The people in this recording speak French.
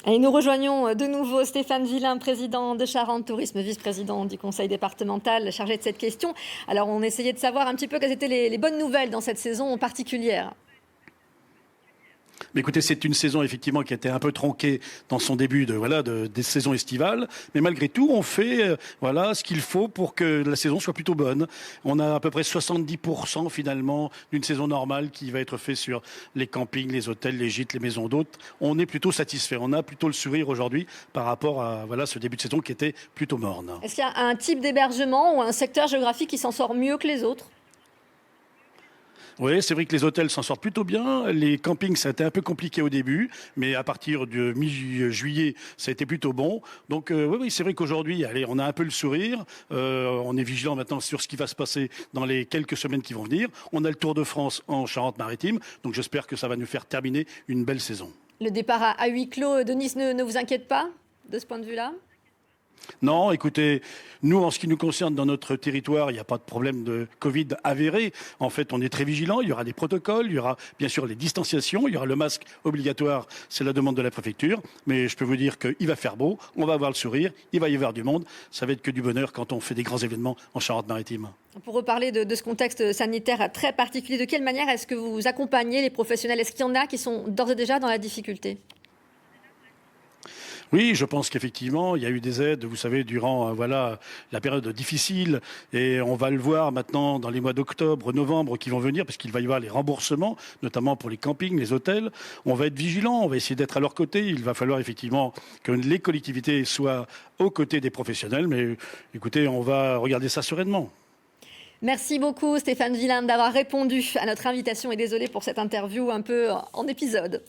Et nous rejoignons de nouveau Stéphane Villain, président de Charente Tourisme, vice-président du conseil départemental chargé de cette question. Alors on essayait de savoir un petit peu quelles étaient les bonnes nouvelles dans cette saison particulière. Mais écoutez, c'est une saison effectivement qui a été un peu tronquée dans son début des saisons estivales. Mais malgré tout, on fait ce qu'il faut pour que la saison soit plutôt bonne. On a à peu près 70% finalement d'une saison normale qui va être faite sur les campings, les hôtels, les gîtes, les maisons d'hôtes. On est plutôt satisfait. On a plutôt le sourire aujourd'hui par rapport à ce début de saison qui était plutôt morne. Est-ce qu'il y a un type d'hébergement ou un secteur géographique qui s'en sort mieux que les autres ? Oui, c'est vrai que les hôtels s'en sortent plutôt bien. Les campings, ça a été un peu compliqué au début, mais à partir de mi-juillet, ça a été plutôt bon. Donc oui, c'est vrai qu'aujourd'hui, allez, on a un peu le sourire. On est vigilant maintenant sur ce qui va se passer dans les quelques semaines qui vont venir. On a le Tour de France en Charente-Maritime, donc j'espère que ça va nous faire terminer une belle saison. Le départ à huis clos de Nice ne vous inquiète pas de ce point de vue-là ? Non, écoutez, nous, en ce qui nous concerne, dans notre territoire, il n'y a pas de problème de Covid avéré. En fait, on est très vigilants. Il y aura des protocoles, il y aura bien sûr les distanciations, il y aura le masque obligatoire, c'est la demande de la préfecture. Mais je peux vous dire qu'il va faire beau, on va avoir le sourire, il va y avoir du monde. Ça va être que du bonheur quand on fait des grands événements en Charente-Maritime. Pour reparler de ce contexte sanitaire très particulier, de quelle manière est-ce que vous accompagnez les professionnels ? Est-ce qu'il y en a qui sont d'ores et déjà dans la difficulté ? Oui, je pense qu'effectivement, il y a eu des aides, vous savez, durant la période difficile. Et on va le voir maintenant dans les mois d'octobre, novembre qui vont venir, parce qu'il va y avoir les remboursements, notamment pour les campings, les hôtels. On va être vigilants, on va essayer d'être à leur côté. Il va falloir effectivement que les collectivités soient aux côtés des professionnels. Mais écoutez, on va regarder ça sereinement. Merci beaucoup Stéphane Villain d'avoir répondu à notre invitation et désolé pour cette interview un peu en épisode.